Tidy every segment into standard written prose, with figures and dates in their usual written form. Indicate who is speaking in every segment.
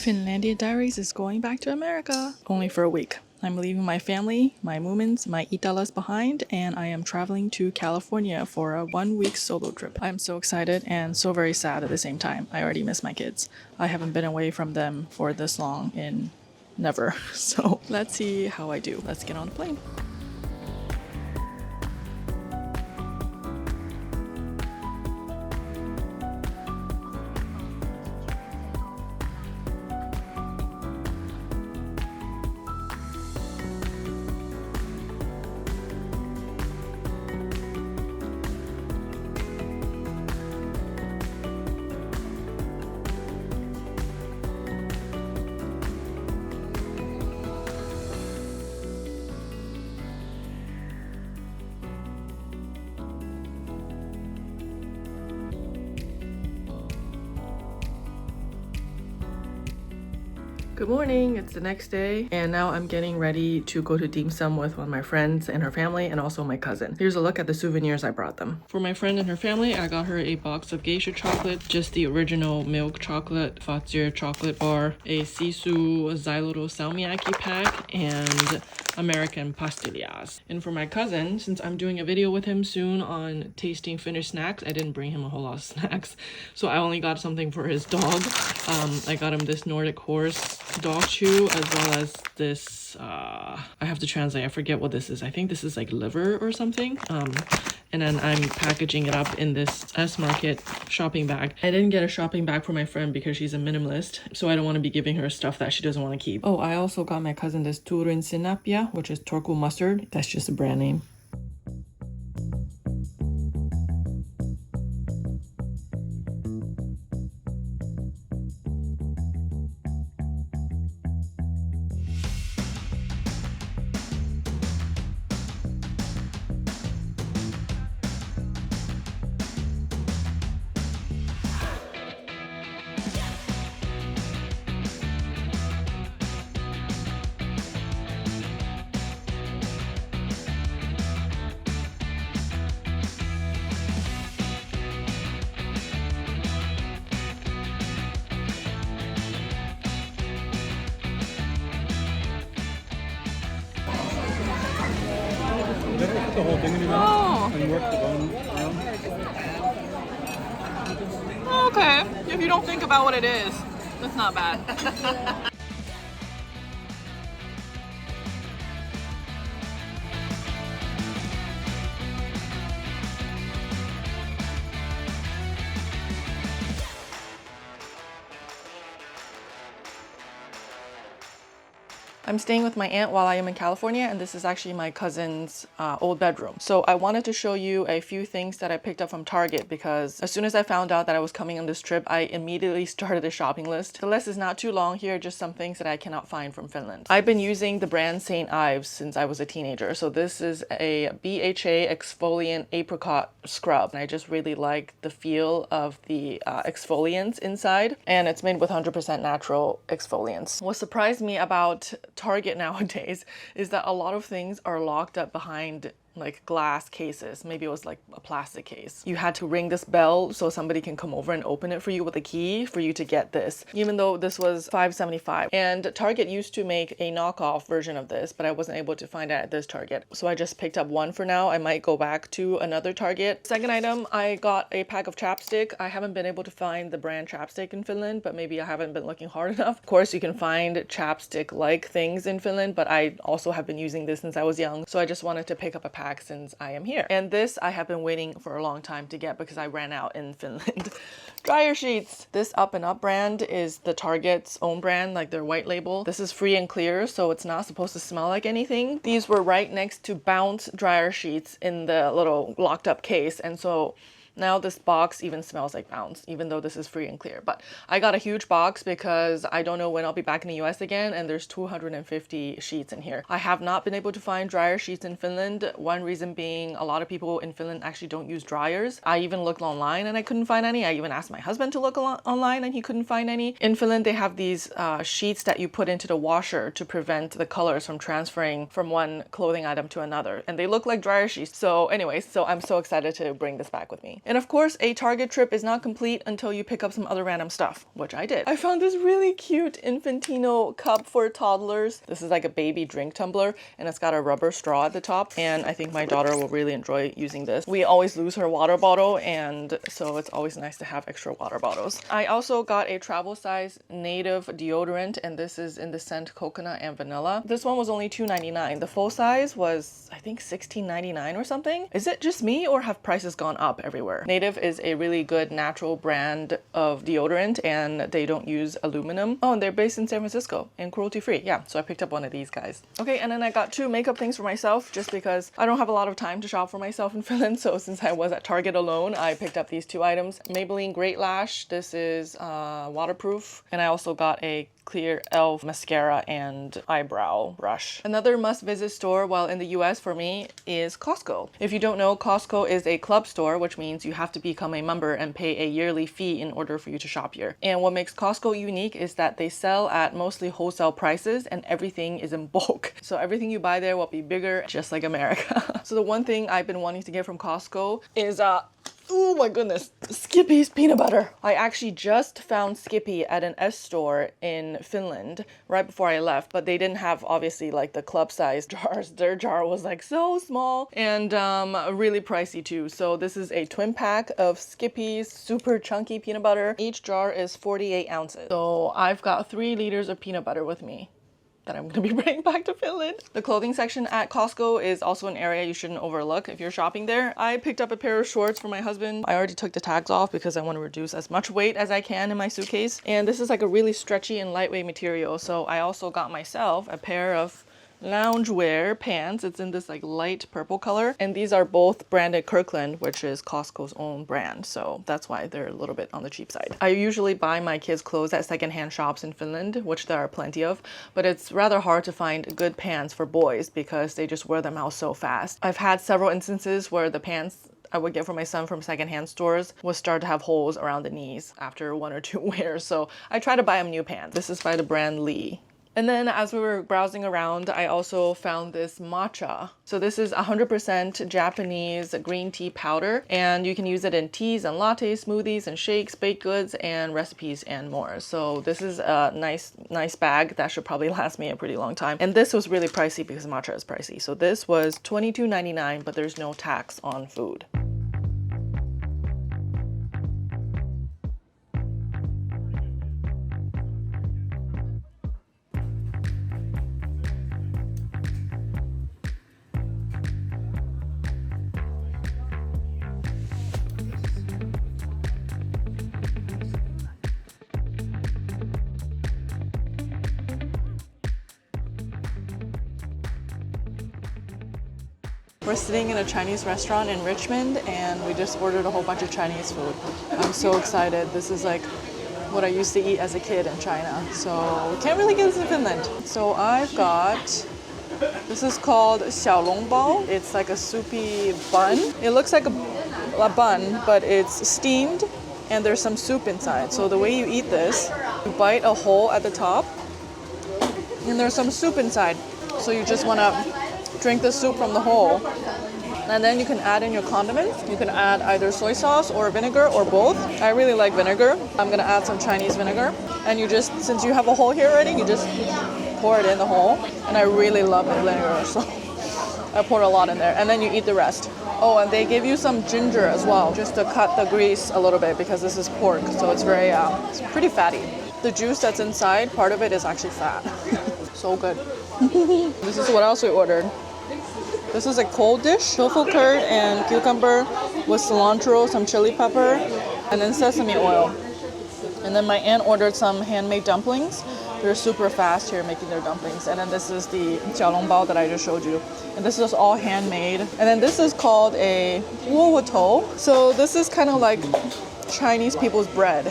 Speaker 1: Finlandia Diaries is going back to America, only for a week. I'm leaving my family, my Moomins, my Italas behind, and I am traveling to California for a 1-week solo trip. I'm so excited and so very sad at the same time. I already miss my kids. I haven't been away from them for this long in never. So let's see how I do. Let's get on the plane. Good morning, it's the next day, and now I'm getting ready to go to dim sum with one of my friends and her family, and also my cousin. Here's a look at the souvenirs I brought them. For my friend and her family, I got her a box of geisha chocolate, just the original milk chocolate, Fatsir chocolate bar, a Sisu Xyluro salmiakki pack, and American pastillas. And for my cousin, since I'm doing a video with him soon on tasting Finnish snacks, I didn't bring him a whole lot of snacks, so I only got something for his dog. I got him this Nordic horse dog chew, as well as this I have to translate, I forget what this is. I think this is like liver or something. And then I'm packaging it up in this S-Market shopping bag. I didn't get a shopping bag for my friend because she's a minimalist, so I don't want to be giving her stuff that she doesn't want to keep. Oh, I also got my cousin this Turun sinapia, which is Turku mustard. That's just a brand name.
Speaker 2: Put the whole thing in your mouth and work the bone around.
Speaker 1: Okay, if you don't think about what it is, that's not bad. I'm staying with my aunt while I am in California, and this is actually my cousin's old bedroom. So I wanted to show you a few things that I picked up from Target, because as soon as I found out that I was coming on this trip, I immediately started a shopping list. The list is not too long here, just some things that I cannot find from Finland. I've been using the brand St. Ives since I was a teenager. So this is a BHA exfoliant apricot scrub. And I just really like the feel of the exfoliants inside, and it's made with 100% natural exfoliants. What surprised me about Target nowadays is that a lot of things are locked up behind like glass cases. Maybe it was like a plastic case. You had to ring this bell so somebody can come over and open it for you with a key for you to get this, even though this was $5.75. And Target used to make a knockoff version of this, but I wasn't able to find it at this Target. So I just picked up one for now. I might go back to another Target. Second item, I got a pack of chapstick. I haven't been able to find the brand chapstick in Finland, but maybe I haven't been looking hard enough. Of course, you can find chapstick-like things in Finland, but I also have been using this since I was young. So I just wanted to pick up a pack since I am here. And this I have been waiting for a long time to get because I ran out in Finland. Dryer sheets. This Up and Up brand is the Target's own brand, like their white label. This is free and clear, so it's not supposed to smell like anything. These were right next to Bounce dryer sheets in the little locked up case, and so now this box even smells like Bounce, even though this is free and clear. But I got a huge box because I don't know when I'll be back in the US again, and there's 250 sheets in here. I have not been able to find dryer sheets in Finland. One reason being a lot of people in Finland actually don't use dryers. I even looked online and I couldn't find any. I even asked my husband to look online and he couldn't find any. In Finland, they have these sheets that you put into the washer to prevent the colors from transferring from one clothing item to another. And they look like dryer sheets. So anyways, so I'm so excited to bring this back with me. And of course, a Target trip is not complete until you pick up some other random stuff, which I did. I found this really cute Infantino cup for toddlers. This is like a baby drink tumbler, and it's got a rubber straw at the top, and I think my daughter will really enjoy using this. We always lose her water bottle, and so it's always nice to have extra water bottles. I also got a travel size native deodorant, and this is in the scent coconut and vanilla. This one was only $2.99. The full size was, I think, $16.99 or something. Is it just me, or have prices gone up everywhere? Native is a really good natural brand of deodorant, and they don't use aluminum. Oh, and they're based in San Francisco and cruelty free. Yeah, so I picked up one of these guys. Okay, and then I got 2 makeup things for myself just because I don't have a lot of time to shop for myself in Finland. So since I was at Target alone, I picked up these 2 items. Maybelline Great Lash. This is waterproof. And I also got a clear e.l.f. mascara and eyebrow brush. Another must-visit store while in the US for me is Costco. If you don't know, Costco is a club store, which means you have to become a member and pay a yearly fee in order for you to shop here. And what makes Costco unique is that they sell at mostly wholesale prices and everything is in bulk. So everything you buy there will be bigger, just like America. So the one thing I've been wanting to get from Costco is oh my goodness, Skippy's peanut butter. I actually just found Skippy at an S store in Finland right before I left, but they didn't have obviously like the club size jars. Their jar was like so small and really pricey too. So this is a twin pack of Skippy's super chunky peanut butter. Each jar is 48 ounces. So I've got 3 liters of peanut butter with me that I'm going to be bringing back to Finland. The clothing section at Costco is also an area you shouldn't overlook if you're shopping there. I picked up a pair of shorts for my husband. I already took the tags off because I want to reduce as much weight as I can in my suitcase. And this is like a really stretchy and lightweight material. So I also got myself a pair of loungewear pants. It's in this like light purple color, and these are both branded Kirkland, which is Costco's own brand, so that's why they're a little bit on the cheap side. I usually buy my kids' clothes at secondhand shops in Finland, which there are plenty of, but it's rather hard to find good pants for boys because they just wear them out so fast. I've had several instances where the pants I would get for my son from secondhand stores would start to have holes around the knees after 1 or 2 wears, so I try to buy him new pants. This is by the brand Lee. And then as we were browsing around, I also found this matcha. So this is 100% Japanese green tea powder, and you can use it in teas and lattes, smoothies and shakes, baked goods, and recipes and more. So this is a nice bag that should probably last me a pretty long time. And this was really pricey because matcha is pricey. So this was $22.99, but there's no tax on food. We're sitting in a Chinese restaurant in Richmond and we just ordered a whole bunch of Chinese food. I'm so excited. This is like what I used to eat as a kid in China. So we can't really get this in Finland. So I've got, this is called xiaolongbao. It's like a soupy bun. It looks like a bun, but it's steamed and there's some soup inside. So the way you eat this, you bite a hole at the top and there's some soup inside. So you just want to drink the soup from the hole. And then you can add in your condiments. You can add either soy sauce or vinegar or both. I really like vinegar. I'm gonna add some Chinese vinegar. And you just, since you have a hole here already, you just pour it in the hole. And I really love the vinegar, so I poured a lot in there. And then you eat the rest. Oh, and they give you some ginger as well, just to cut the grease a little bit because this is pork, so it's very, it's pretty fatty. The juice that's inside, part of it is actually fat. So good. This is what else we ordered. This is a cold dish, tofu curd and cucumber with cilantro, some chili pepper, and then sesame oil. And then my aunt ordered some handmade dumplings. They're super fast here making their dumplings. And then this is the xiaolongbao that I just showed you. And this is all handmade. And then this is called a wuwatou. So this is kind of like Chinese people's bread.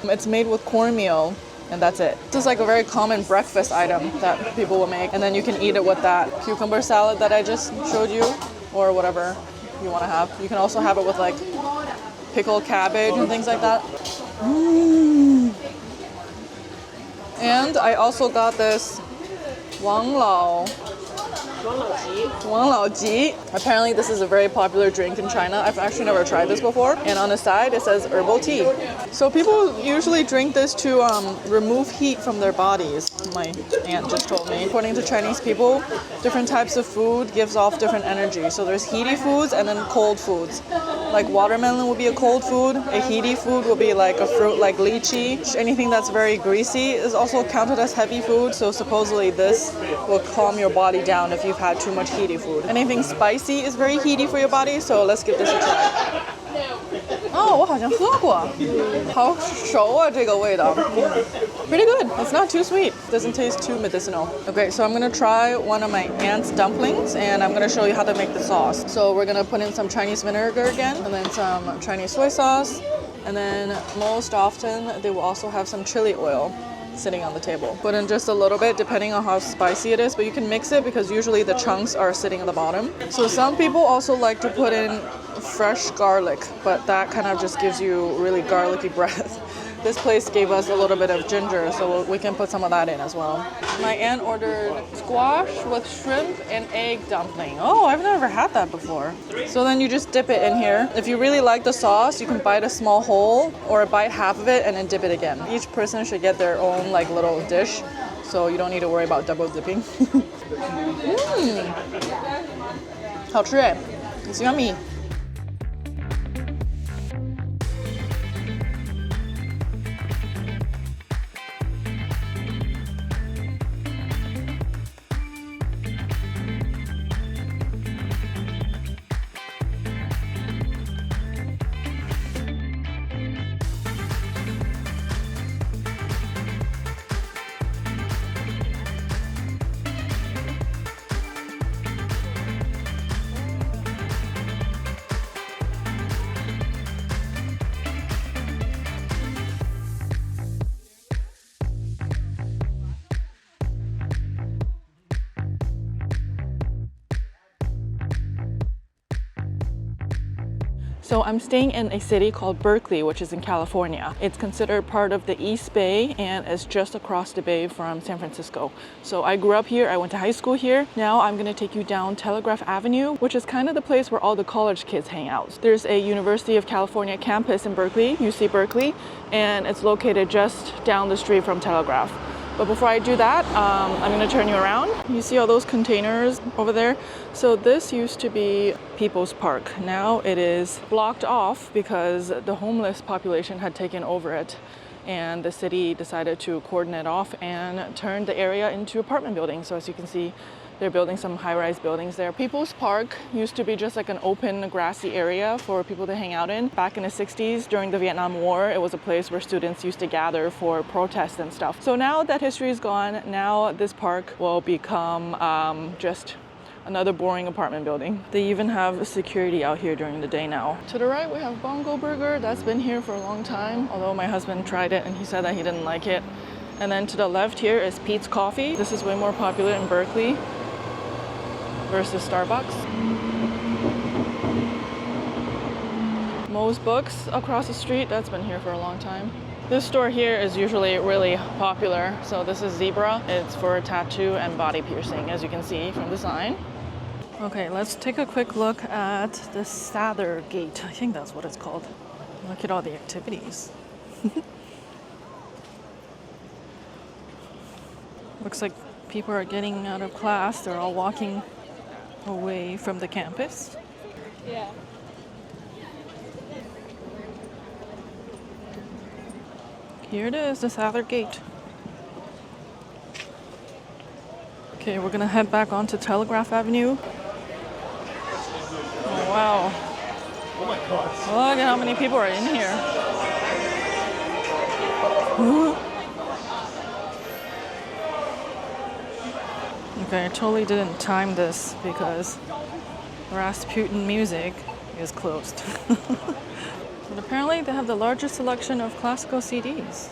Speaker 1: It's made with cornmeal. And that's it. This is like a very common breakfast item that people will make. And then you can eat it with that cucumber salad that I just showed you, or whatever you want to have. You can also have it with like pickled cabbage and things like that. And I also got this Wanglao Wang Lao Ji. Apparently this is a very popular drink in China. I've actually never tried this before. And on the side it says herbal tea. So people usually drink this to remove heat from their bodies. My aunt just told me. According to Chinese people, different types of food gives off different energy. So there's heaty foods and then cold foods. Like watermelon would be a cold food. A heaty food would be like a fruit like lychee. Anything that's very greasy is also counted as heavy food. So supposedly this will calm your body down if you've had too much heaty food. Anything spicy is very heaty for your body. So let's give this a try. 哦，我好像喝过，好熟啊，这个味道。Pretty good. It's not too sweet. Doesn't taste too medicinal. Okay, so I'm gonna try one of my aunt's dumplings, and I'm gonna show you how to make the sauce. So we're gonna put in some Chinese vinegar again, and then some Chinese soy sauce, and then most often they will also have some chili oil sitting on the table. Put in just a little bit depending on how spicy it is, but you can mix it because usually the chunks are sitting at the bottom. So some people also like to put in fresh garlic, but that kind of just gives you really garlicky breath. This place gave us a little bit of ginger, so we can put some of that in as well. My aunt ordered squash with shrimp and egg dumpling. Oh, I've never had that before. So then you just dip it in here. If you really like the sauce, you can bite a small hole or bite half of it and then dip it again. Each person should get their own like little dish, so you don't need to worry about double dipping. 好吃哎 It's yummy. So I'm staying in a city called Berkeley, which is in California. It's considered part of the East Bay and is just across the bay from San Francisco. So I grew up here, I went to high school here. Now I'm gonna take you down Telegraph Avenue, which is kind of the place where all the college kids hang out. There's a University of California campus in Berkeley, UC Berkeley, and it's located just down the street from Telegraph. But before I do that, I'm gonna turn you around. You see all those containers over there? So this used to be People's Park. Now it is blocked off because the homeless population had taken over it, and the city decided to cordon it off and turn the area into apartment buildings. So as you can see, they're building some high-rise buildings there. People's Park used to be just like an open grassy area for people to hang out in. Back in the 60s, during the Vietnam War, it was a place where students used to gather for protests and stuff. So now that history is gone, now this park will become just another boring apartment building. They even have security out here during the day now. To the right, we have Bongo Burger. That's been here for a long time, although my husband tried it and he said that he didn't like it. And then to the left here is Pete's Coffee. This is way more popular in Berkeley versus Starbucks. Moe's Books across the street, that's been here for a long time. This store here is usually really popular. So this is Zebra. It's for tattoo and body piercing, as you can see from the sign. Okay, let's take a quick look at the Sather Gate. I think that's what it's called. Look at all the activities. Looks like people are getting out of class. They're all walking away from the campus.
Speaker 3: Yeah.
Speaker 1: Here it is, the Sather Gate. Okay, we're gonna head back onto Telegraph Avenue. Oh, wow.
Speaker 2: Oh my gosh.
Speaker 1: Look at how many people are in here. Okay, I totally didn't time this because Rasputin music is closed. But apparently they have the largest selection of classical CDs.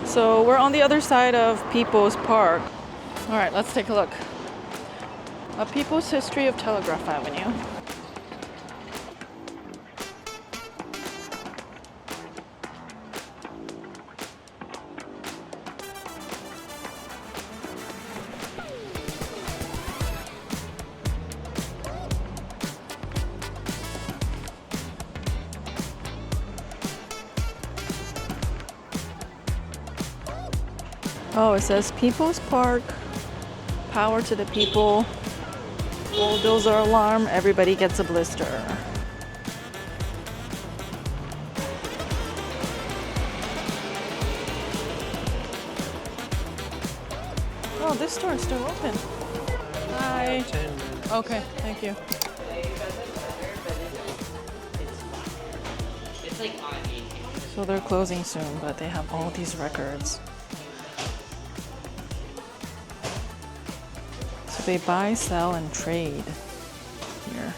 Speaker 1: So we're on the other side of People's Park. All right, let's take a look. A People's History of Telegraph Avenue. Oh, it says People's Park, power to the people, bulldozer alarm, everybody gets a blister. Oh, this store is still open. Hi. Okay, thank you. So they're closing soon, but they have all these records. So they buy, sell, and trade here.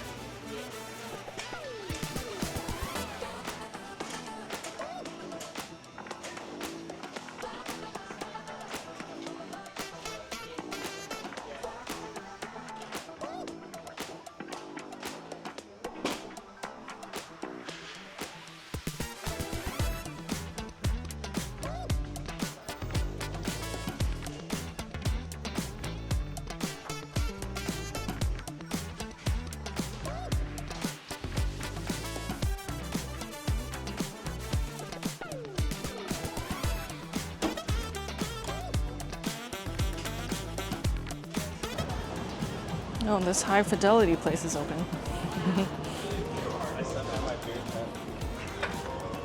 Speaker 1: Oh, this high fidelity place is open.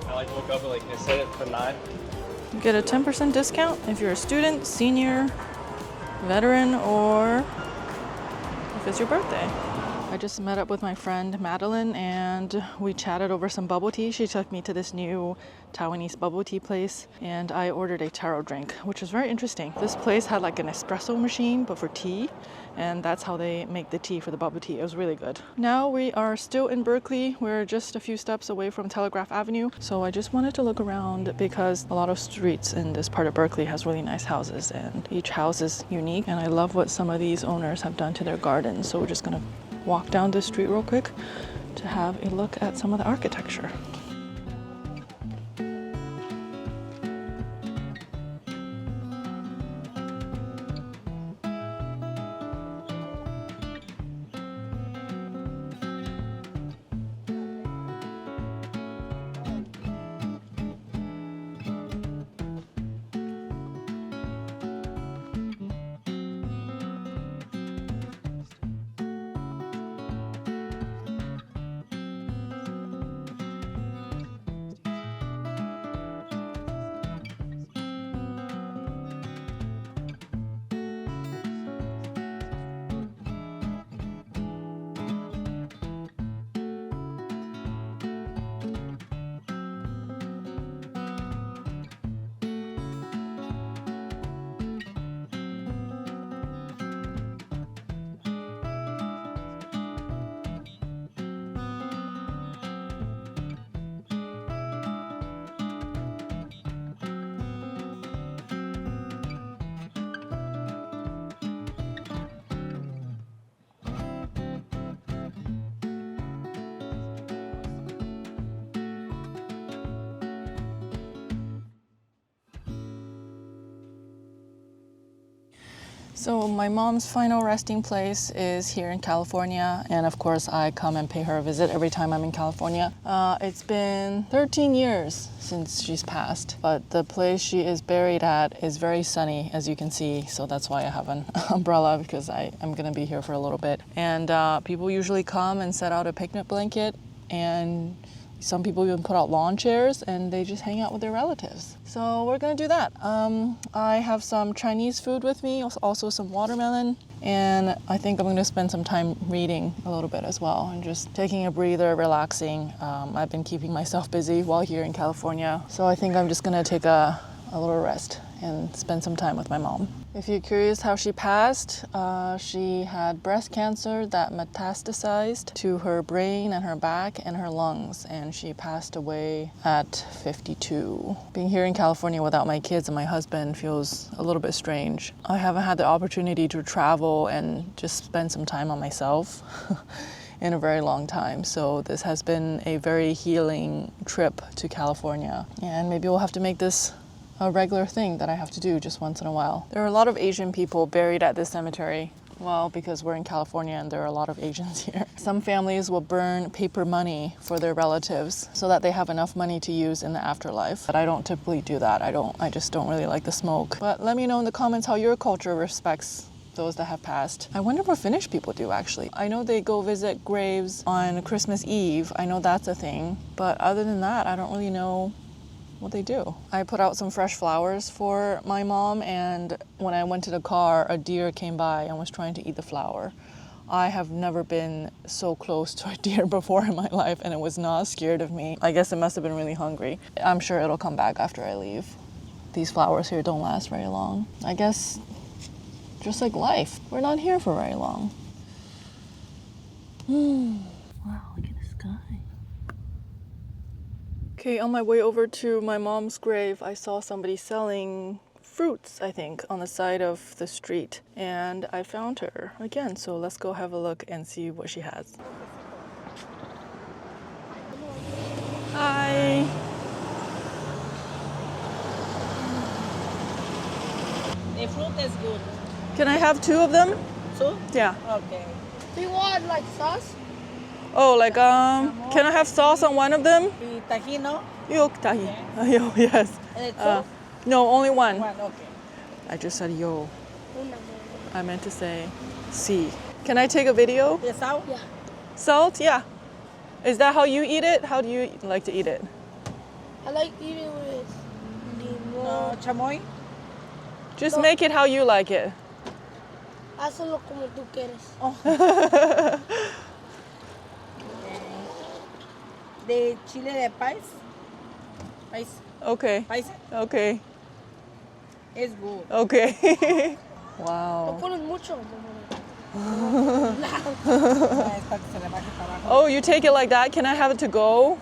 Speaker 2: I woke up and I set it for 9.
Speaker 1: You get a 10% discount if you're a student, senior, veteran, or if it's your birthday. I just met up with my friend Madeline and we chatted over some bubble tea. She took me to this new Taiwanese bubble tea place and I ordered a taro drink, which was very interesting. This place had like an espresso machine, but for tea, and that's how they make the tea for the bubble tea. It was really good. Now we are still in Berkeley. We're just a few steps away from Telegraph Avenue. So I just wanted to look around because a lot of streets in this part of Berkeley has really nice houses and each house is unique. And I love what some of these owners have done to their gardens. So we're just gonna walk down this street real quick to have a look at some of the architecture. So my mom's final resting place is here in California, and of course I come and pay her a visit every time I'm in California. It's been 13 years since she's passed, but the place she is buried at is very sunny, as you can see, so that's why I have an umbrella, because I'm gonna be here for a little bit. And people usually come and set out a picnic blanket, and some people even put out lawn chairs and they just hang out with their relatives. So we're gonna do that. I have some Chinese food with me, also some watermelon, and I think I'm gonna spend some time reading a little bit as well and just taking a breather, relaxing. I've been keeping myself busy while here in California, so I think I'm just gonna take a little rest and spend some time with my mom. If you're curious how she passed, she had breast cancer that metastasized to her brain and her back and her lungs, and she passed away at 52. Being here in California without my kids and my husband feels a little bit strange. I haven't had the opportunity to travel and just spend some time on myself in a very long time. So this has been a very healing trip to California, and maybe we'll have to make this a regular thing that I have to do just once in a while. There are a lot of Asian people buried at this cemetery, Well, because we're in California and there are a lot of Asians here. Some families will burn paper money for their relatives so that they have enough money to use in the afterlife. But I don't typically do that. I just don't really like the smoke. But let me know in the comments how your culture respects those that have passed. I wonder what Finnish people do actually. I know they go visit graves on Christmas Eve. I know that's a thing. But other than that, I don't really know what they do. I put out some fresh flowers for my mom, and when I went to the car, a deer came by and was trying to eat the flower. I have never been so close to a deer before in my life, and it was not scared of me. I guess it must have been really hungry. I'm sure it'll come back after I leave. These flowers here don't last very long. I guess just like life, we're not here for very long. Wow, look at the sky. Okay, on my way over to my mom's grave, I saw somebody selling fruits, I think, on the side of the street. And I found her again, so let's go have a look and see what she has. Hi.
Speaker 3: The fruit is good.
Speaker 1: Can I have 2 of them?
Speaker 3: So?
Speaker 1: Yeah.
Speaker 3: Okay.
Speaker 4: Do you want like sauce?
Speaker 1: Oh, like, can I have sauce on one of them?
Speaker 3: The tahino?
Speaker 1: Yo, tahi. Yo, yes.
Speaker 3: Two?
Speaker 1: No, only one.
Speaker 3: One, okay.
Speaker 1: I just said yo. I meant to say si. Can I take a video?
Speaker 3: The salt?
Speaker 4: Yeah.
Speaker 1: Salt? Yeah. Is that how you eat it? How do you like to eat it?
Speaker 4: I like eating with limon.
Speaker 3: Chamoy?
Speaker 1: Just make it how you like it.
Speaker 4: Hazlo como tú quieres.
Speaker 3: The chile de país? País?
Speaker 1: Okay.
Speaker 3: País?
Speaker 1: Okay.
Speaker 3: It's good.
Speaker 1: Okay.
Speaker 4: No
Speaker 1: Wow.
Speaker 4: pones mucho.
Speaker 3: Es para que se le baje para abajo.
Speaker 1: Oh, you take it like that? Can I have it to go?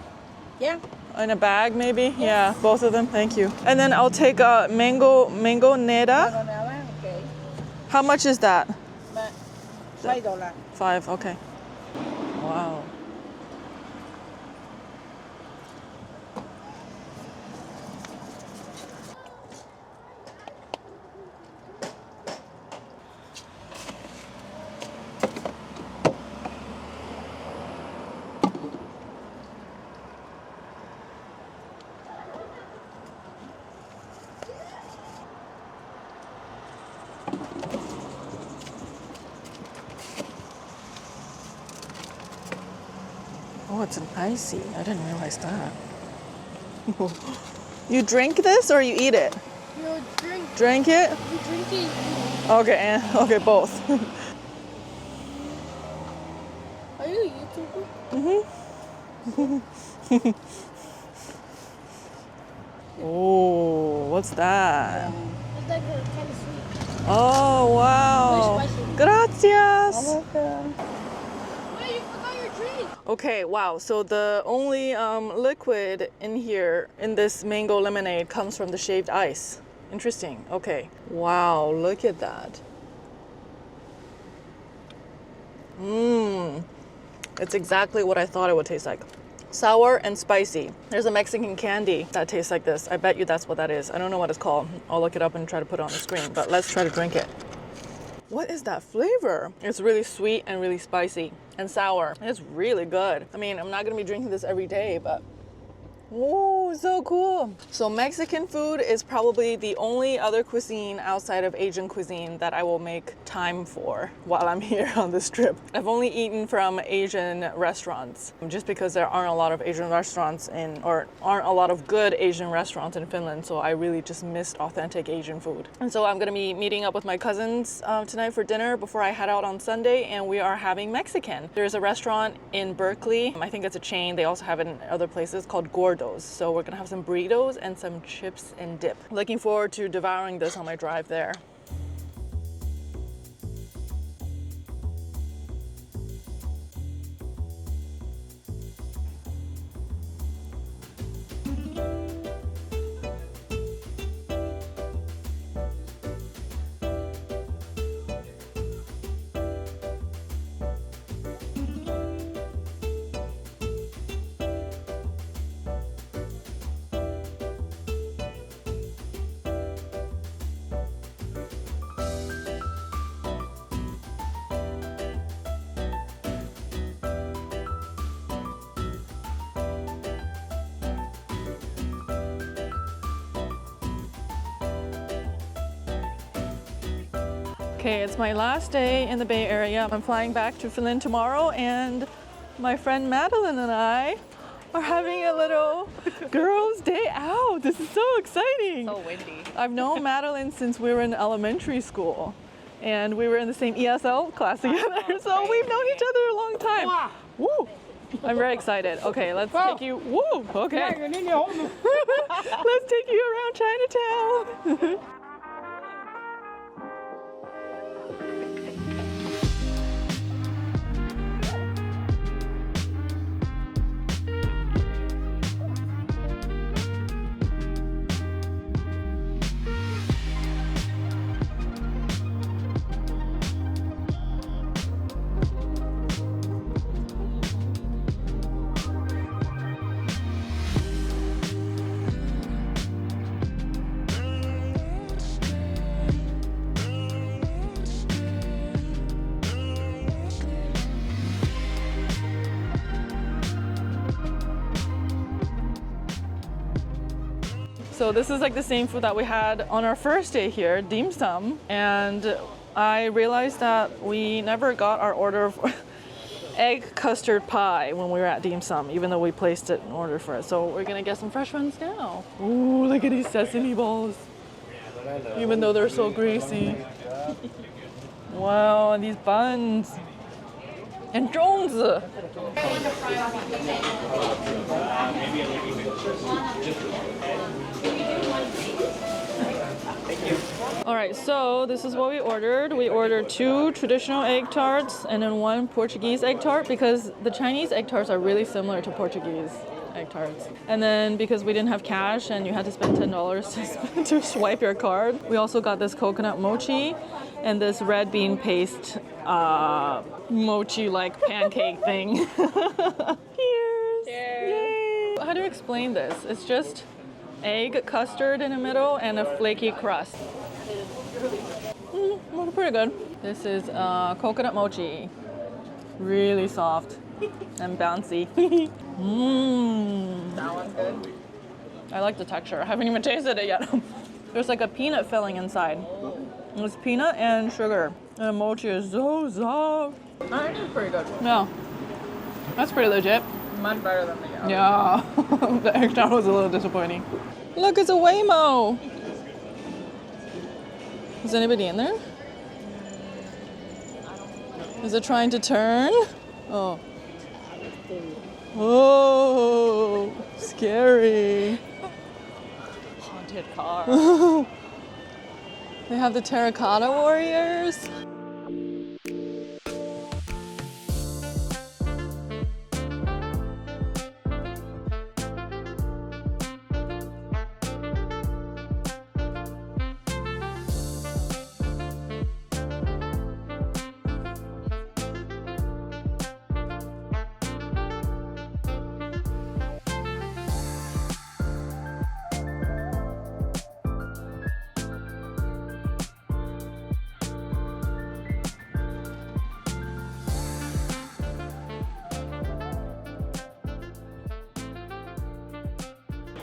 Speaker 3: Yeah.
Speaker 1: In a bag, maybe? Yeah, both of them. Thank you. And then I'll take a mango nera.
Speaker 3: Okay.
Speaker 1: How much is that?
Speaker 3: $5.
Speaker 1: 5. Okay. Wow. Oh, it's an icy. I didn't realize that. You drink this or you eat it?
Speaker 4: You drink.
Speaker 1: Drink it?
Speaker 4: You drink it.
Speaker 1: Okay, okay, both.
Speaker 4: Are you a YouTuber?
Speaker 1: Oh, what's that?
Speaker 4: It's like kind of sweet.
Speaker 1: Oh, wow.
Speaker 4: Very spicy.
Speaker 1: Gracias.
Speaker 4: Wait, you forgot your drink.
Speaker 1: Okay, wow. So the only liquid in here, in this mango lemonade, comes from the shaved ice. Interesting. Okay. Wow, look at that. It's exactly what I thought it would taste like. Sour and spicy. There's a Mexican candy that tastes like this. I bet you that's what that is. I don't know what it's called. I'll look it up and try to put it on the screen, but let's try to drink it. What is that flavor? It's really sweet and really spicy and sour. It's really good. I mean, I'm not gonna be drinking this every day, but oh, so cool. So Mexican food is probably the only other cuisine outside of Asian cuisine that I will make time for while I'm here on this trip. I've only eaten from Asian restaurants just because there aren't a lot of Asian restaurants or aren't a lot of good Asian restaurants in Finland, so I really just missed authentic Asian food. And so I'm gonna be meeting up with my cousins tonight for dinner before I head out on Sunday, and we are having Mexican. There's a restaurant in Berkeley, I think it's a chain, they also have it in other places, called Gordo. So we're gonna have some burritos and some chips and dip. Looking forward to devouring this on my drive there. Okay, it's my last day in the Bay Area. I'm flying back to Finland tomorrow, and my friend Madeline and I are having a little girls' day out. This is so exciting.
Speaker 5: So windy.
Speaker 1: I've known Madeline since we were in elementary school, and we were in the same ESL class together, so we've known each other a long time. Woo! I'm very excited. Okay, let's take you. Woo! Okay. Let's take you around Chinatown. So this is like the same food that we had on our first day here, dim sum. And I realized that we never got our order of egg custard pie when we were at dim sum, even though we placed it in order for it. So we're gonna get some fresh ones now. Ooh, look at these sesame balls. Even though they're so greasy. Wow, and these buns. And drones. All right, so this is what we ordered. We ordered 2 traditional egg tarts and then 1 Portuguese egg tart, because the Chinese egg tarts are really similar to Portuguese egg tarts. And then because we didn't have cash and you had to spend $10 to swipe your card, we also got this coconut mochi and this red bean paste mochi-like pancake thing. Cheers! Yay! How do you explain this? It's just egg custard in the middle and a flaky crust. Pretty good. This is coconut mochi. Really soft and bouncy.
Speaker 5: That one's good.
Speaker 1: I like the texture. I haven't even tasted it yet. There's like a peanut filling inside. It's peanut and sugar. And the mochi is so soft.
Speaker 5: That is pretty good.
Speaker 1: Yeah. That's pretty legit.
Speaker 5: Much better than the other.
Speaker 1: Yeah. The egg tart was a little disappointing. Look, it's a Waymo. Is anybody in there? Is it trying to turn? Oh. Oh, scary.
Speaker 5: Haunted car.
Speaker 1: They have the terracotta warriors.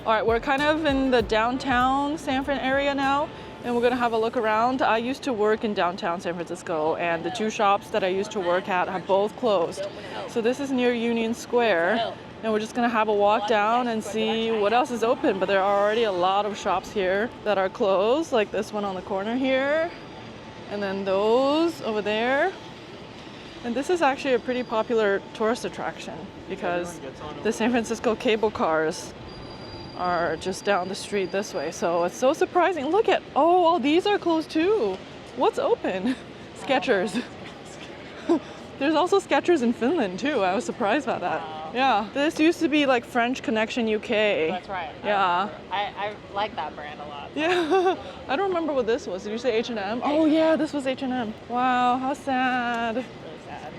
Speaker 1: All right, we're kind of in the downtown San Fran area now, and we're gonna have a look around. I used to work in downtown San Francisco, and the 2 shops that I used to work at have both closed. So this is near Union Square, and we're just gonna have a walk down and see what else is open. But there are already a lot of shops here that are closed, like this one on the corner here, and then those over there. And this is actually a pretty popular tourist attraction because the San Francisco cable cars are just down the street this way. So it's so surprising. Look at, oh, all these are closed too. What's open? Skechers. There's also Skechers in Finland too. I was surprised by that. Yeah, this used to be like French Connection UK.
Speaker 5: That's right.
Speaker 1: Yeah.
Speaker 5: I like that brand a lot.
Speaker 1: Yeah. I don't remember what this was. Did you say H&M? Oh yeah, this was H&M. Wow, how sad.
Speaker 5: Really sad.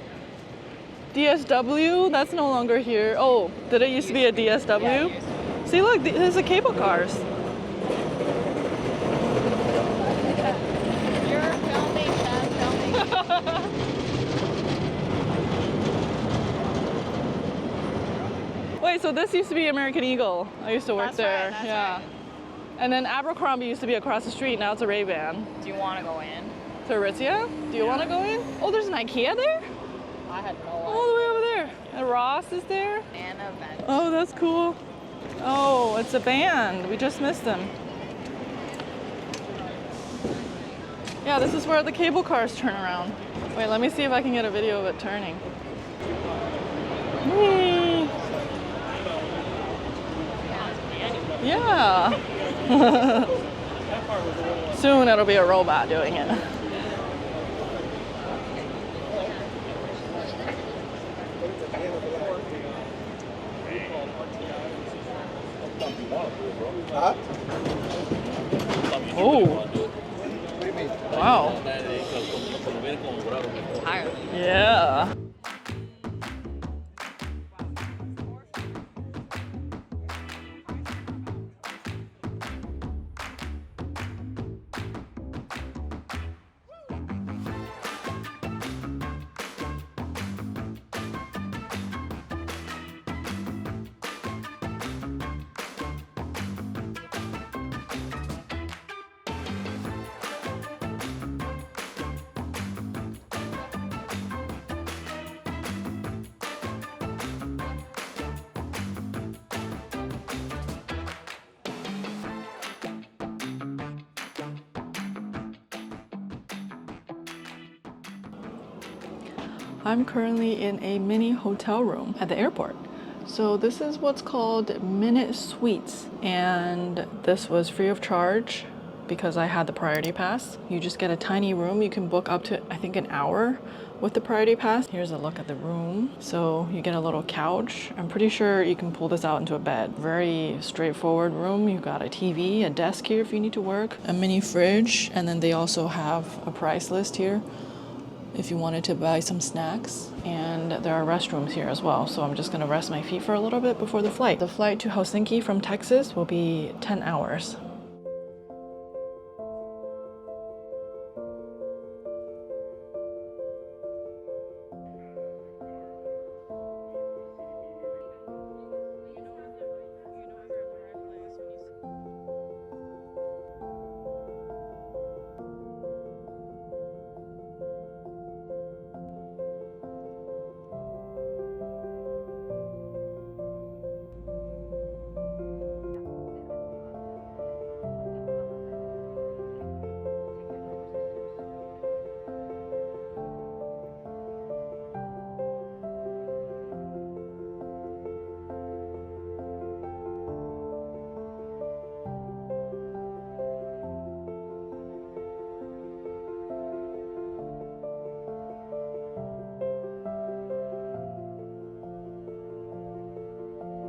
Speaker 1: DSW, that's no longer here. Oh, did it used to be a DSW?
Speaker 5: Yeah, it used to be.
Speaker 1: See, look, there's the cable cars.
Speaker 5: You're filming, Chef, filming.
Speaker 1: Wait, so this used to be American Eagle. I used to work
Speaker 5: That's
Speaker 1: there.
Speaker 5: right, that's
Speaker 1: yeah.
Speaker 5: right.
Speaker 1: And then Abercrombie used to be across the street. Now it's a Ray-Ban.
Speaker 5: Do you want to go in?
Speaker 1: To Aritzia? Do you want to go in? Oh, there's an IKEA there?
Speaker 5: I had no
Speaker 1: All the way over there. And Ross is there.
Speaker 5: idea. And event.
Speaker 1: Oh, that's cool. Oh, it's a band. We just missed them. Yeah, this is where the cable cars turn around. Wait, let me see if I can get a video of it turning. Whee! Yeah. Soon it'll be a robot doing it. Oh. Wow.
Speaker 5: Tired.
Speaker 1: Yeah. I'm currently in a mini hotel room at the airport. So this is what's called Minute Suites, and this was free of charge because I had the priority pass. You just get a tiny room. You can book up to, I think, an hour with the priority pass. Here's a look at the room. So you get a little couch. I'm pretty sure you can pull this out into a bed. Very straightforward room. You've got a TV, a desk here if you need to work, a mini fridge, and then they also have a price list here if you wanted to buy some snacks. And there are restrooms here as well. So I'm just gonna rest my feet for a little bit before the flight. The flight to Helsinki from Texas will be 10 hours.